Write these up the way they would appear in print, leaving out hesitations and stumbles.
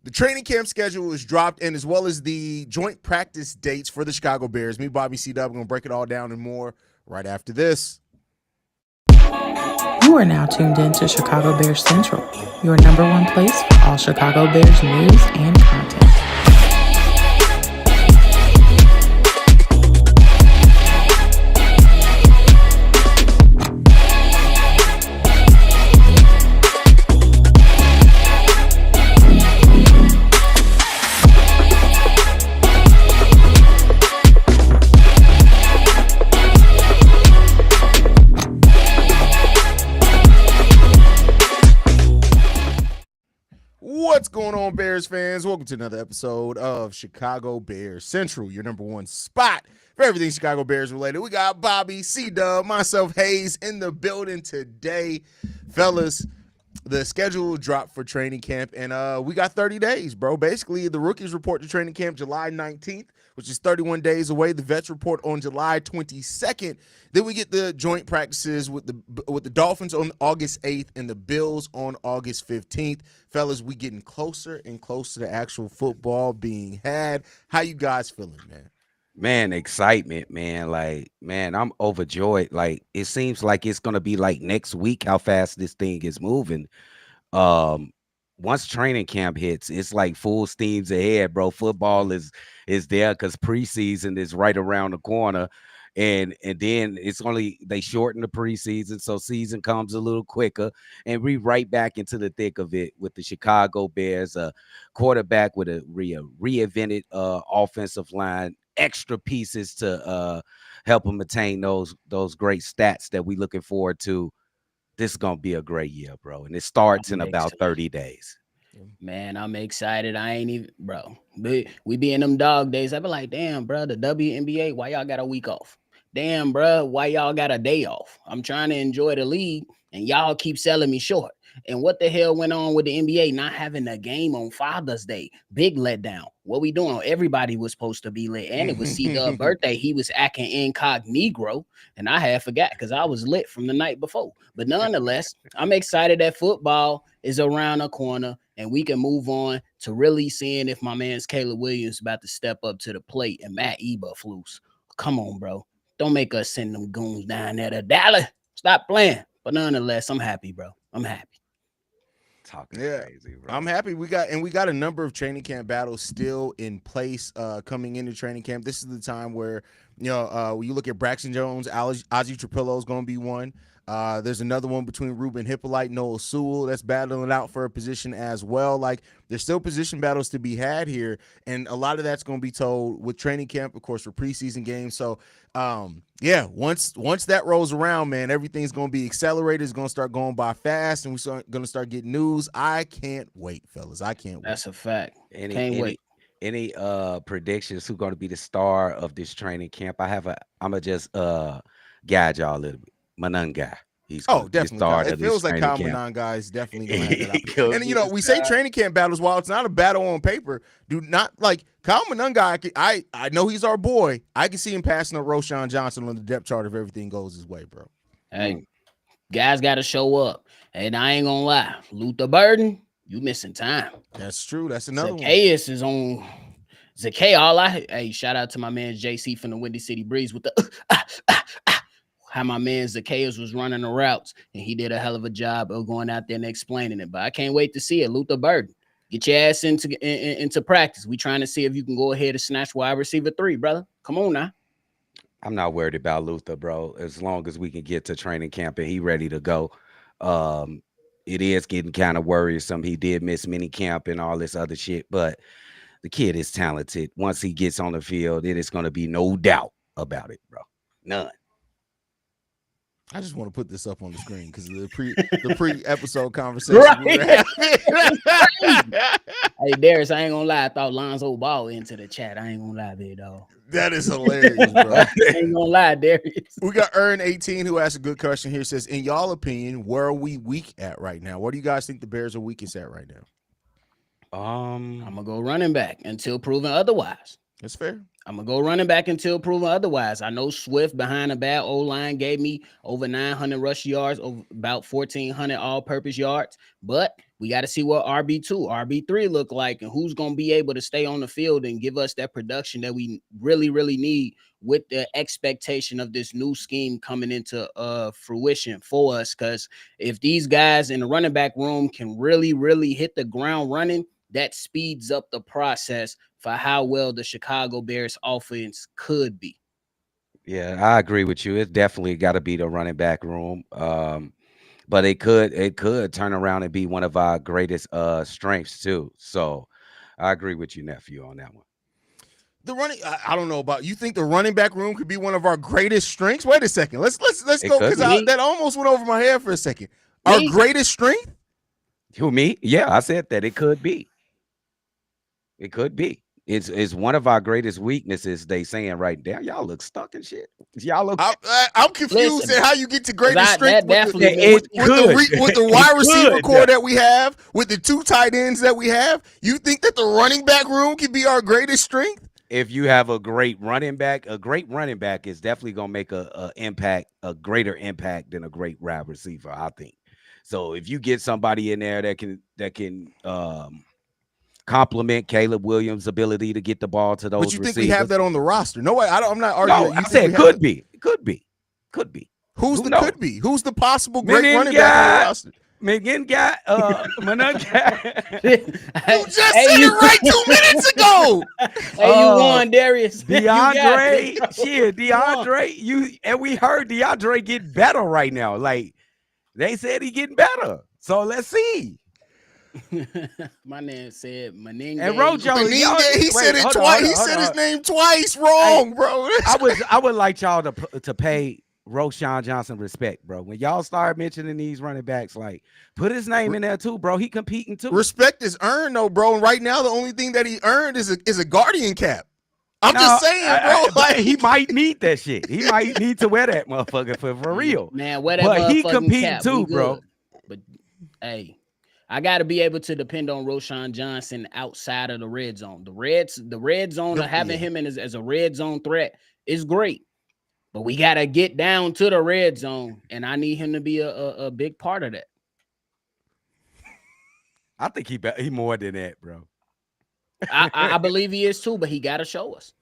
The training camp schedule is dropped, and as well as the joint practice dates for the Chicago Bears. Me, Bobby C. Dub, going to break it all down and more right after this. You are now tuned in to Chicago Bears Central, your number one place for all Chicago Bears news and content. What's going on, Bears fans? Welcome to another episode of Chicago Bears Central, your number one spot for everything Chicago Bears related. We got Bobby, C-Dub, myself, Haize in the building today. Fellas, the schedule dropped for training camp, and we got 30 days, bro. Basically, the rookies report to training camp July 19th, which is 31 days away. The vets report on July 22nd. Then we get the joint practices with the Dolphins on August 8th and the Bills on August 15th. Fellas, we getting closer and closer to actual football being had. How you guys feeling, man? Man, excitement, man. Like, man, I'm overjoyed. Like, it seems like it's gonna be like next week how fast this thing is moving. Um, Once training camp hits, it's like full steams ahead, bro. Football is there because preseason is right around the corner. And then it's only they shorten the preseason, so season comes a little quicker, and we right back into the thick of it with the Chicago Bears, quarterback with a reinvented offensive line, extra pieces to help them attain those great stats that we looking forward to. This is gonna be a great year, bro, and it starts in about 30 days. Man, I'm excited. I ain't even, bro. We be in them dog days. I be like, damn, bro, the WNBA, why y'all got a week off? Damn, bro, why y'all got a day off? I'm trying to enjoy the league, and y'all keep selling me short. And what the hell went on with the NBA not having a game on Father's Day? Big letdown. What we doing? Everybody was supposed to be lit, and it was C-Dub's birthday. He was acting incognito, and I had forgot because I was lit from the night before. But nonetheless, I'm excited that football is around the corner, and we can move on to really seeing if my man's Caleb Williams about to step up to the plate and Matt Eberflus. Come on, bro. Don't make us send them goons down there to Dallas. Stop playing. But nonetheless, I'm happy, bro. I'm happy. Talking crazy, bro. I'm happy we got a number of training camp battles still in place coming into training camp. This is the time where when you look at Braxton Jones, Ozzie Trapillo is going to be one. There's another one between Ruben Hippolyte, Noah Sewell that's battling out for a position as well. Like, there's still position battles to be had here, and a lot of that's going to be told with training camp, of course, for preseason games. So, once that rolls around, man, everything's going to be accelerated. It's going to start going by fast, and we're going to start getting news. I can't wait, fellas. I can't wait. That's a fact. Can't wait. Any predictions who's going to be the star of this training camp? I'ma just guide y'all a little bit. Mananga. He's definitely. It feels like Kyle Mananga is definitely going to have that opportunity. And we say training camp battles. While it's not a battle on paper, do not like Kyle Mananga. I know he's our boy. I can see him passing up Roshan Johnson on the depth chart if everything goes his way, bro. Hey, guys got to show up, and I ain't gonna lie, Luther Burden, you missing time. That's true. That's another one. Zacchaeus is on. Hey, shout out to my man JC from the Windy City Breeze with the how my man Zacchaeus was running the routes, and he did a hell of a job of going out there and explaining it. But I can't wait to see it. Luther Burden, get your ass into practice. We trying to see if you can go ahead and snatch wide receiver 3, brother. Come on now. I'm not worried about Luther, bro. As long as we can get to training camp and he ready to go. It is getting kind of worrisome. He did miss mini camp and all this other shit, but the kid is talented. Once he gets on the field, it is going to be no doubt about it, bro. None. I just want to put this up on the screen because of the pre-episode conversation. Right. Hey, Darius, I ain't gonna lie. I thought Lonzo Ball into the chat. I ain't gonna lie, big dog. That is hilarious, bro. I ain't gonna lie, Darius. We got Earn18 who asked a good question here. Says, in y'all opinion, where are we weak at right now? What do you guys think the Bears are weakest at right now? I'm gonna go running back until proven otherwise. That's fair. I'm gonna go running back until proven otherwise. I know Swift behind a bad O line gave me over 900 rush yards, over about 1,400 all-purpose yards. But we got to see what RB2, RB3 look like, and who's gonna be able to stay on the field and give us that production that we really, really need with the expectation of this new scheme coming into fruition for us. Because if these guys in the running back room can really, really hit the ground running, that speeds up the process for how well the Chicago Bears offense could be. Yeah, I agree with you. It's definitely got to be the running back room. But it could turn around and be one of our greatest strengths too. So I agree with you, nephew, on that one. The running, I don't know about you. Think the running back room could be one of our greatest strengths? Wait a second. Let's It go could because be. that almost went over my head for a second. Our Me? greatest strength? Who, me? Yeah, I said that it could be. It could be. It's one of our greatest weaknesses. They saying right now, y'all look stuck and shit. Y'all okay? I'm confused Listen, at how you get to 'cause greatest strength that with definitely Yeah, it could. with the It wide receiver could. core that we have, with the 2 tight ends that we have. You think that the running back room can be our greatest strength? If you have a great running back is definitely gonna make a greater impact than a great wide receiver, I think. So if you get somebody in there that can complement Caleb Williams' ability to get the ball to But those you think we have receivers. that on the roster? No, I'm not arguing No, that. You I think we said have could that? be. It could be. Could be. Who's Who the knows? could be? Who's the possible great Menin running back on the guy, roster? Menin guy, Menin guy. You just said it right 2 minutes ago. Hey, you won, Darius. You got DeAndre, it. shit, You won. DeAndre, and we heard DeAndre get better right now. Like they said he getting better. So let's see. My man said Meningue. And Rojo, He said it hold on, twice. hold on, He hold said his on. name twice Hey, wrong, bro. I would like y'all to pay Roshan Johnson respect, bro. When y'all start mentioning these running backs, like put his name in there too, bro. He competing too. Respect is earned, though, bro. And right now, the only thing that he earned is a Guardian cap. I'm No, just saying, bro. but he might need that shit. He might need to wear that motherfucker for real. Man, wear that But he motherfucking competing cap. too, We bro. good. But hey, I got to be able to depend on Roshan Johnson outside of the red zone. The red zone, having him in as a red zone threat is great. But we got to get down to the red zone, and I need him to be a big part of that. I think he more than that, bro. I believe he is too, but he got to show us.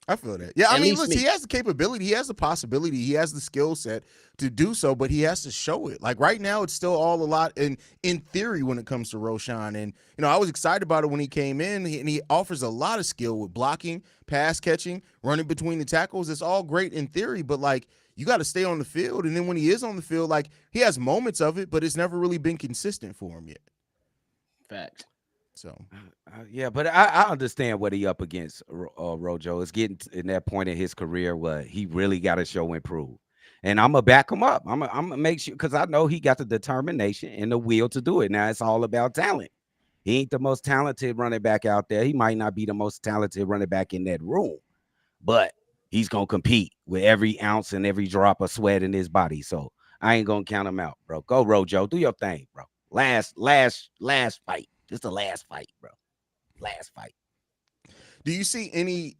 I feel that. Yeah, I At mean, least listen, me. he has the capability, he has the possibility, he has the skill set to do so, but he has to show it. Like right now, it's still all a lot in theory when it comes to Roshan. And I was excited about it when he came in, and he offers a lot of skill with blocking, pass catching, running between the tackles. It's all great in theory, but like you got to stay on the field. And then when he is on the field, like he has moments of it, but it's never really been consistent for him yet. Fact. So Yeah, but I understand what he up against. Rojo is getting in that point in his career where he really got to show improve, and I'm gonna back him up. I'm gonna make sure because I know he got the determination and the will to do it. Now it's all about talent. He ain't the most talented running back out there. He might not be the most talented running back in that room, but he's gonna compete with every ounce and every drop of sweat in his body. So I ain't gonna count him out, bro. Go Rojo, do your thing, bro. Last fight. This the last fight, bro. Last fight. do you see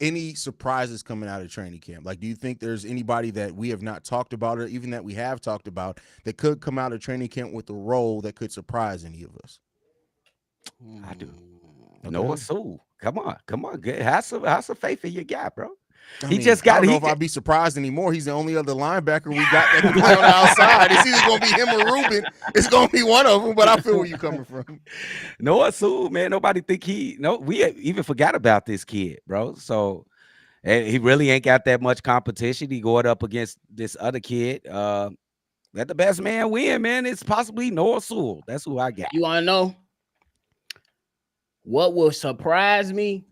any surprises coming out of training camp? Like, do you think there's anybody that we have not talked about, or even that we have talked about, that could come out of training camp with a role that could surprise any of us? I do. Okay. Noah Sewell. Come on. Good. Have some faith in your guy, bro. I He mean, just I got don't know he if I'd be surprised anymore. He's the only other linebacker we got that can play on the outside. It's either going to be him or Ruben. It's going to be one of them, but I feel where you're coming from. Noah Sewell, man. Nobody think we even forgot about this kid, bro. So he really ain't got that much competition. He going up against this other kid. Let the best man win, man. It's possibly Noah Sewell. That's who I got. You want to know what will surprise me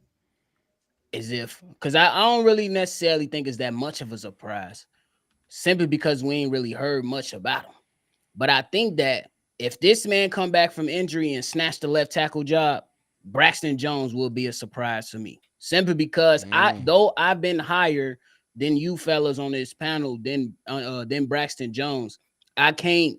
is because I don't really necessarily think it's that much of a surprise, simply because we ain't really heard much about him. But I think that if this man come back from injury and snatch the left tackle job, Braxton Jones will be a surprise for me. Simply because though I've been higher than you fellas on this panel than Braxton Jones, I can't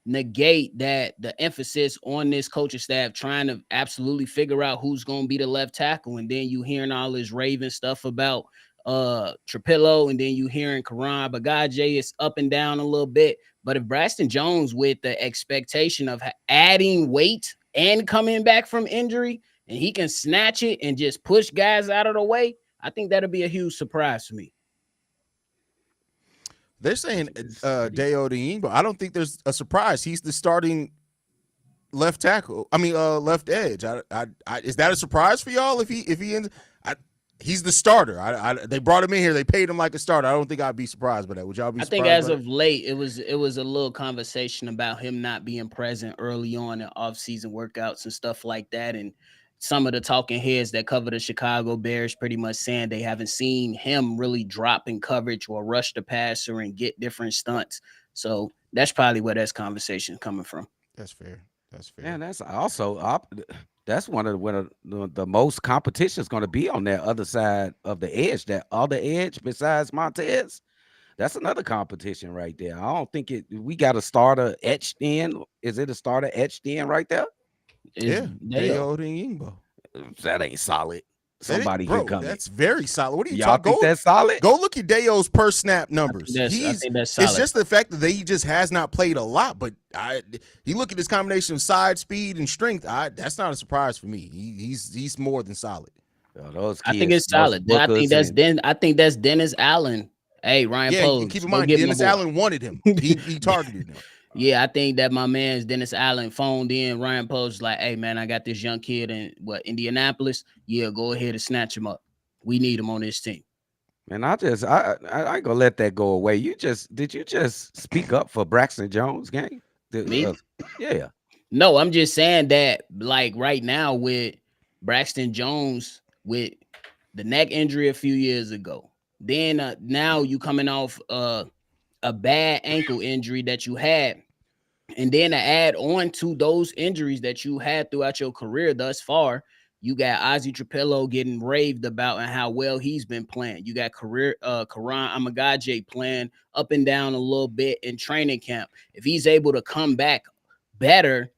negate that the emphasis on this coaching staff trying to absolutely figure out who's going to be the left tackle, and then you hearing all this raving stuff about Trapillo, and then you hearing Karan Bagaje is up and down a little bit. But if Braxton Jones, with the expectation of adding weight and coming back from injury, and he can snatch it and just push guys out of the way, I think that'll be a huge surprise for me. They're saying Dayo Diengbo. I don't think there's a surprise. He's the starting left tackle. I mean, left edge. Is that a surprise for y'all if he ends? He's the starter. They brought him in here. They paid him like a starter. I don't think I'd be surprised by that. Would y'all be? I think as of late, it was a little conversation about him not being present early on in off-season workouts and stuff like that, and some of the talking heads that cover the Chicago Bears pretty much saying they haven't seen him really drop in coverage or rush the passer and get different stunts. So that's probably where this conversation is coming from. That's fair. That's fair. And that's also that's one of the most competition is going to be on that other side of the edge, that other edge besides Montez. That's another competition right there. I don't think we got a starter etched in. Is it a starter etched in right there? Yeah, Dayo Diengbo. That ain't solid. Somebody can come. That's very solid. What are you Y'all talking? Think that's solid? Go look at Dayo's per snap numbers. I think that's solid. It's just the fact that he just has not played a lot. But you look at this combination of size, speed, and strength. That's not a surprise for me. He's more than solid. I think it's solid. I think that's Dennis Allen. Hey, Ryan Poles. Keep in mind, Dennis Allen wanted him. He targeted him. Yeah, I think that my man's Dennis Allen phoned in. Ryan Post like, hey, man, I got this young kid in Indianapolis. Yeah, go ahead and snatch him up. We need him on this team. Man, I ain't gonna let that go away. Did you just speak up for Braxton Jones, gang? Me? Yeah. No, I'm just saying that, like, right now with Braxton Jones with the neck injury a few years ago, then now you coming off a bad ankle injury that you had. And then to add on to those injuries that you had throughout your career thus far, you got Ozzie Trapillo getting raved about and how well he's been playing. You got Karan Amagaje playing up and down a little bit in training camp. If he's able to come back better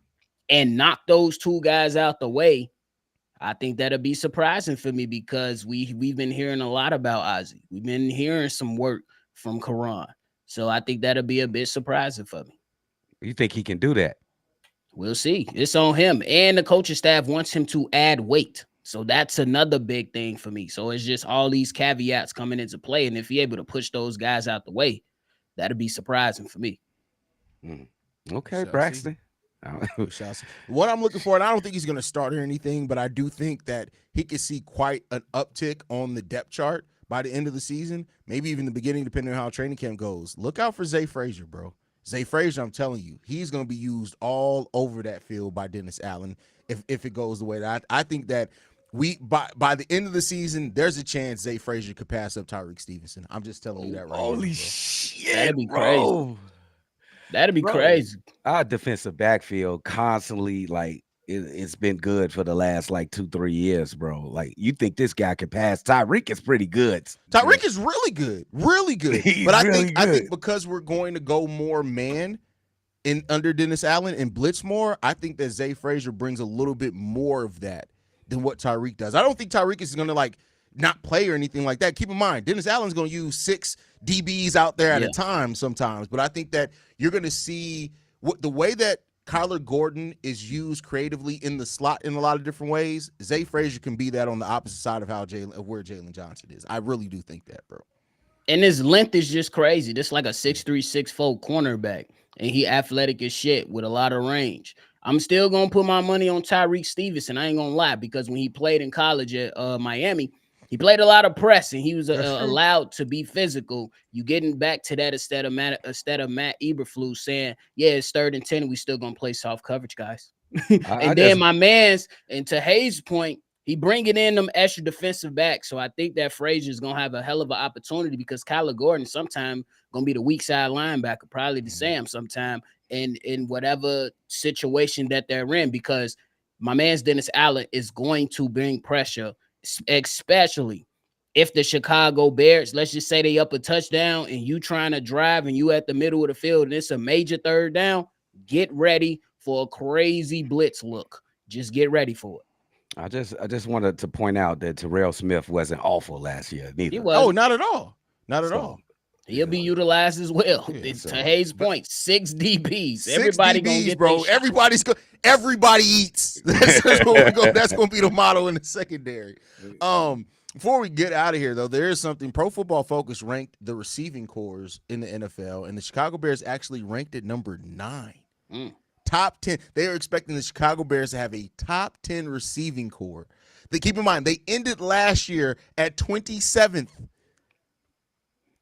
and knock those two guys out the way, I think that'll be surprising for me because we've been hearing a lot about Ozzie. We've been hearing some work from Karan. So I think that'll be a bit surprising for me. You think he can do that? We'll see. It's on him. And the coaching staff wants him to add weight. So that's another big thing for me. So it's just all these caveats coming into play. And if he's able to push those guys out the way, that'll be surprising for me. Okay, Braxton. What I'm looking for, and I don't think he's going to start or anything, but I do think that he could see quite an uptick on the depth chart by the end of the season, maybe even the beginning, depending on how training camp goes. Look out for Zay Frazier, bro. Zay Frazier, I'm telling you, he's going to be used all over that field by Dennis Allen if it goes the way that I think that by the end of the season, there's a chance Zay Frazier could pass up Tyreek Stevenson. I'm just telling you that right now. Holy shit, that'd be bro. Crazy. That'd be crazy. Our defensive backfield constantly, like, it's been good for the last, like, 2-3 years, bro. Like, you think this guy could pass? Tyreek is pretty good. Tyreek is really good. Really good. But I think because we're going to go more man under Dennis Allen and blitz more, I think that Zay Frazier brings a little bit more of that than what Tyreek does. I don't think Tyreek is going to, like, not play or anything like that. Keep in mind, Dennis Allen's going to use 6 DBs out there at a time sometimes. But I think that you're going to see the way that Kyler Gordon is used creatively in the slot in a lot of different ways. Zay Frazier can be that on the opposite side of where Jalen Johnson is. I really do think that, bro. And his length is just crazy. This like a 6'3", 6'4" cornerback. And he athletic as shit with a lot of range. I'm still going to put my money on Tyreek Stevenson. I ain't going to lie, because when he played in college at Miami, he played a lot of press, and he was allowed to be physical. You getting back to that instead of Matt Eberflus saying, yeah, it's 3rd and 10, and we still going to play soft coverage, guys. My man's, and to Haize's point, he bringing in them extra defensive backs. So I think that Frazier is going to have a hell of an opportunity because Kyler Gordon sometime going to be the weak side linebacker, probably the Sam sometime in whatever situation that they're in, because my man's Dennis Allen is going to bring pressure, especially if the Chicago Bears, let's just say they up a touchdown and you trying to drive and you at the middle of the field and it's a major 3rd down, get ready for a crazy blitz look. Just get ready for it. I just wanted to point out that Terrell Smith wasn't awful last year He neither. Oh, was. not at all. Not at So all. He'll be utilized as well. Yeah, To so Hayes' but point, 6 DBs. 6 Everybody gonna DBs, get bro. their shot. Everybody eats. That's what we go. That's gonna be the motto in the secondary. Before we get out of here, though, there is something. Pro Football Focus ranked the receiving cores in the NFL, and the Chicago Bears actually ranked at number 9. Mm. Top 10. They are expecting the Chicago Bears to have a top 10 receiving core. They keep in mind they ended last year at 27th.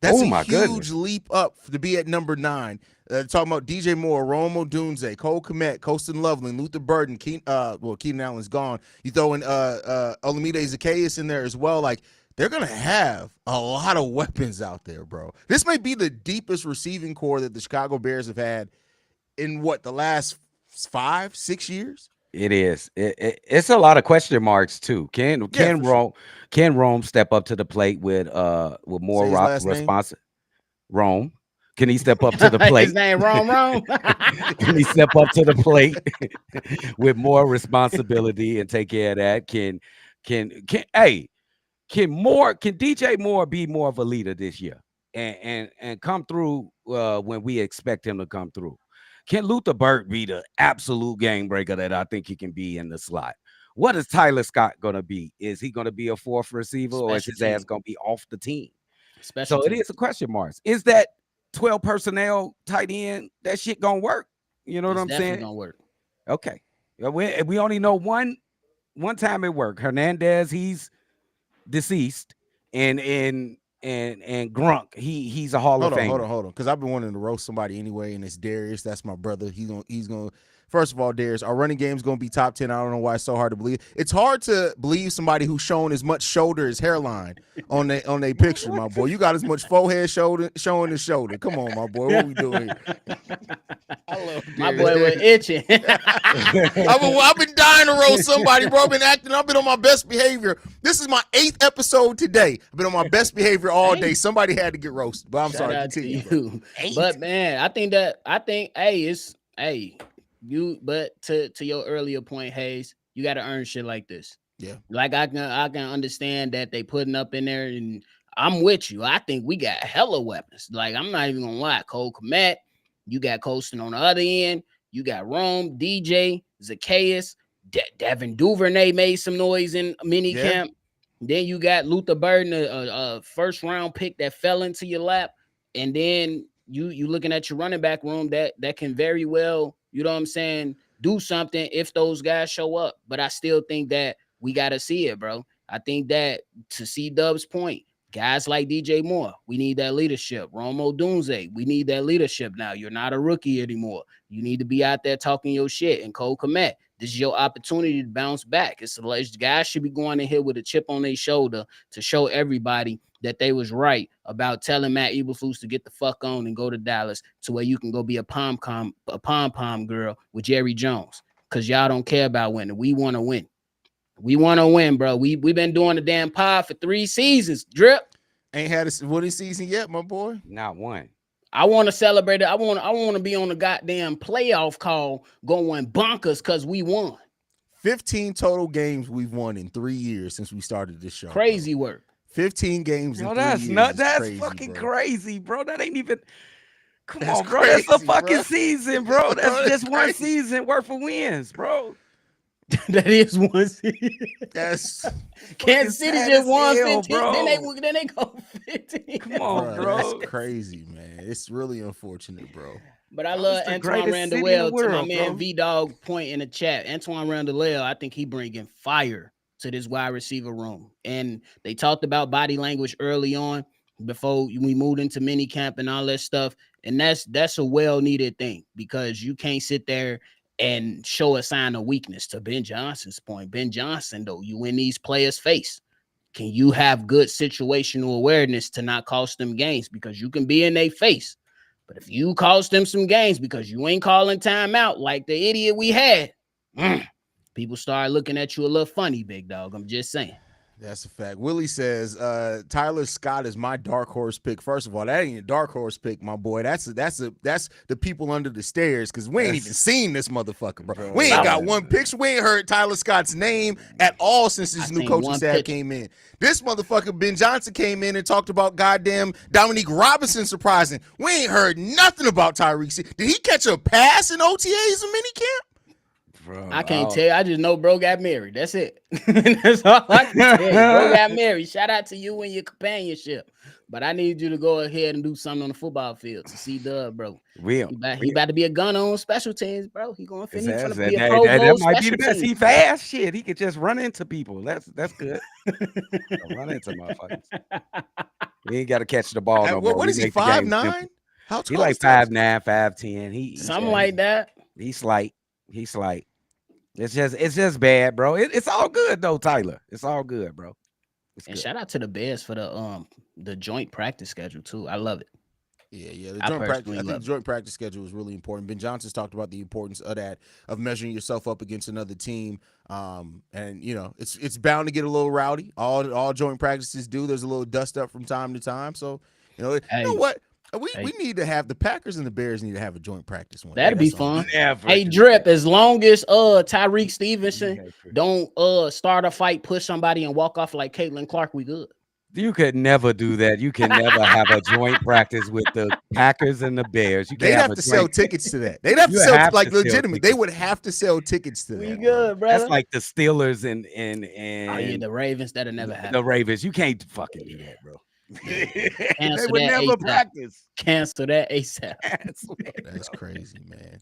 That's oh a my huge goodness. leap up to be at number 9. Talking about DJ Moore, Rome Odunze, Cole Kmet, Colston Loveland, Luther Burden, Keenan Allen's gone. You throw in Olamide Zacchaeus in there as well. Like, they're gonna have a lot of weapons out there, bro. This may be the deepest receiving core that the Chicago Bears have had in the last 5-6 years. It is. It's a lot of question marks too. Yeah, Can for sure. Rome step up to the plate with Say more his last name. response? Rome, can he step up to the His plate? name wrong. Can he step up to the plate with more responsibility and take care of that? Can DJ Moore be more of a leader this year and come through when we expect him to come through? Can Luther Burke be the absolute game breaker that I think he can be in the slot? What is Tyler Scott going to be? Is he going to be a fourth receiver or is Special his ass team. going to be off the team? Special So it team. is a question mark. Is that 12 personnel tight end, that shit going to work? You know what It's I'm definitely saying? gonna work. Okay. We only know one time it worked. Hernandez, he's deceased, and Grunk, he's a Hall of Famer. Hold on. Because I've been wanting to roast somebody anyway, and it's Darius. That's my brother. He's gonna. First of all, Darius, our running game's gonna be top 10. I don't know why it's so hard to believe. It's hard to believe somebody who's shown as much shoulder as hairline on their picture, my boy. You got as much forehead shoulder showing as shoulder. Come on, my boy. What we doing here? I love My Darius. boy was itching. I've been dying to roast somebody, bro. I've been on my best behavior. This is my 8th episode today. I've been on my best behavior all day. Somebody had to get roasted, but I'm Shout sorry. out to Continue. you. But man, I think but to your earlier point, Hayes, you got to earn shit like this. Yeah. Like I can understand that they putting up in there, and I'm with you. I think we got hella weapons. Like, I'm not even gonna lie. Cole Kmet, you got Colston on the other end. You got Rome, DJ, Zacchaeus, Devin Duvernay made some noise in mini camp. Then you got Luther Burden, a first round pick that fell into your lap, and then you looking at your running back room that can very well, you know what I'm saying, do something if those guys show up. But I still think that we got to see it, bro. I think that, to see Dub's point, guys like DJ Moore, we need that leadership. Romo Dunze, we need that leadership now. You're not a rookie anymore. You need to be out there talking your shit. And Cole Kmet, this is your opportunity to bounce back. It's alleged guys should be going in here with a chip on their shoulder to show everybody that they was right about telling Matt Eberflus to get the fuck on and go to Dallas, to where you can go be a pom-pom girl with Jerry Jones, because y'all don't care about winning. We want to win. We want to win, bro. We've been doing the damn pod for 3 seasons. Drip Ain't had a winning season yet, my boy. Not one. I want to celebrate it. I want to be on the goddamn playoff call going bonkers because we won. 15 total games we've won in 3 years since we started this show. Crazy bro. work. 15 games in 3 that's years. not. That's crazy, fucking bro. crazy, bro. That ain't even. Come That's on, bro. That's a crazy, fucking bro. season, bro. That's Bro, that's just one crazy. season worth of wins, bro. That is one season. That's Kansas City sad just as won hell, 15. bro. Then they go 15. Come on, bro. That's crazy, man. It's really unfortunate, bro. But I Bro, love it's the Antoine greatest city in the Randall to my world, man bro. V-Dog point in the chat. Antoine Randall, I think he bringing fire to this wide receiver room. And they talked about body language early on before we moved into mini camp and all that stuff. And that's a well-needed thing, because you can't sit there and show a sign of weakness. To Ben Johnson's point, Ben Johnson, though, you in these players' face. Can you have good situational awareness to not cost them games? Because you can be in their face. But if you cost them some games because you ain't calling timeout like the idiot we had, people start looking at you a little funny, big dog. I'm just saying. That's a fact. Willie says Tyler Scott is my dark horse pick. First of all, that ain't a dark horse pick, my boy. That's the people under the stairs, because we ain't even seen this motherfucker, bro. We ain't got one picture. We ain't heard Tyler Scott's name at all since this new coaching staff came in. This motherfucker Ben Johnson came in and talked about goddamn Dominique Robinson surprising. We ain't heard nothing about Tyreek. Did he catch a pass in OTAs in minicamp? Bro, I can't tell you. I just know bro got married. That's it. That's all I can tell you. Bro got married. Shout out to you and your companionship. But I need you to go ahead and do something on the football field to see Dub, bro. He about to be a gunner on special teams, bro. He going to finish trying to be a Pro Bowl that might be special the best. team. He fast shit. He could just run into people. That's good. Run into motherfuckers. He ain't got to catch the ball no more. What is he, 5'9"? How tall? He like 5'9", 5'10". He's something like that. He's slight. It's just bad, bro. It's all good though, Tyler. It's all good, bro. And shout out to the Bears for the joint practice schedule too. I love it. Yeah. The joint practice. I think the joint practice schedule is really important. Ben Johnson's talked about the importance of that, of measuring yourself up against another team. And you know, it's bound to get a little rowdy. All joint practices do. There's a little dust up from time to time. So you know what? We need to have the Packers and the Bears need to have a joint practice one. That'd be fun. Hey, Drip, as long as Tyreek Stevenson don't start a fight, push somebody, and walk off like Caitlin Clark, we good. You could never do that. You can never have a joint practice with the Packers and the Bears. They'd have to sell tickets to that. They'd have to sell like legitimate. They would have to sell tickets to that. We good, bro. That's like the Steelers and the Ravens. That'll never happen. The Ravens. You can't fucking do that, bro. They would never practice. Cancel that ASAP. That's crazy, man.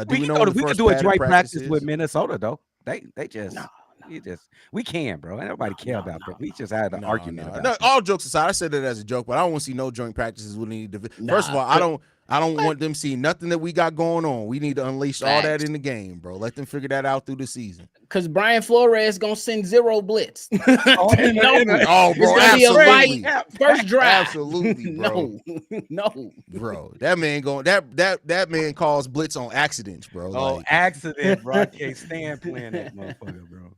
We can do a joint practice with Minnesota though. They just we can, bro. Ain't nobody care about that. We just had an argument about it. All jokes aside, I said that as a joke, but I don't want to see no joint practices with any division. First of all, I don't want them seeing nothing that we got going on. We need to unleash all that in the game, bro. Let them figure that out through the season. Because Brian Flores gonna send 0 blitz. Bro, absolutely. First drive. Absolutely, bro. No. Bro, that man that man calls blitz on accidents, bro. Oh, accident, bro. I can't stand playing that motherfucker, bro.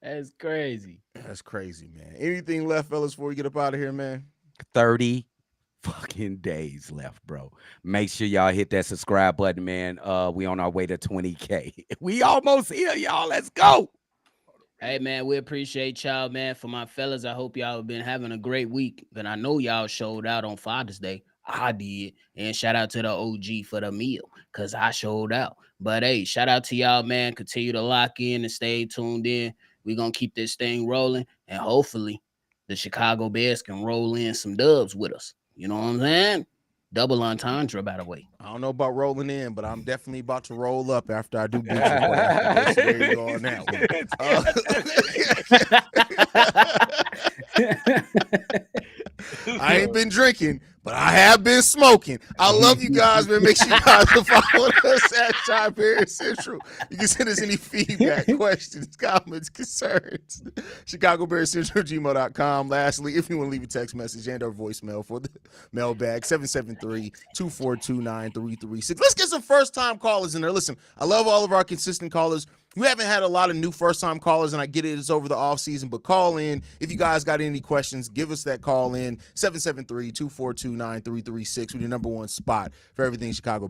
That's crazy. That's crazy, man. Anything left, fellas, before we get up out of here, man? 30 fucking days left, bro. Make sure y'all hit that subscribe button, man. We on our way to 20K. We almost here, y'all. Let's go. Hey, man, we appreciate y'all, man. For my fellas, I hope y'all have been having a great week. And I know y'all showed out on Father's Day. I did. And shout out to the OG for the meal, because I showed out. But, hey, shout out to y'all, man. Continue to lock in and stay tuned in. We're going to keep this thing rolling. And hopefully the Chicago Bears can roll in some dubs with us. You know what I'm saying? Double entendre, by the way. I don't know about rolling in, but I'm definitely about to roll up after I do beat you. There you go on that one. I ain't been drinking, but I have been smoking. I love you guys, man. Make sure you guys follow us at Shy Bear Central. You can send us any feedback, questions, comments, concerns. ChicagoBearCentral@gmail.com. Lastly, if you want to leave a text message and or voicemail for the mailbag, 773-242-9336. Let's get some first-time callers in there. Listen, I love all of our consistent callers. We haven't had a lot of new first-time callers, and I get it, it's over the offseason, but call in. If you guys got any questions, give us that call in, 773-242-9336 with your number one spot for everything Chicago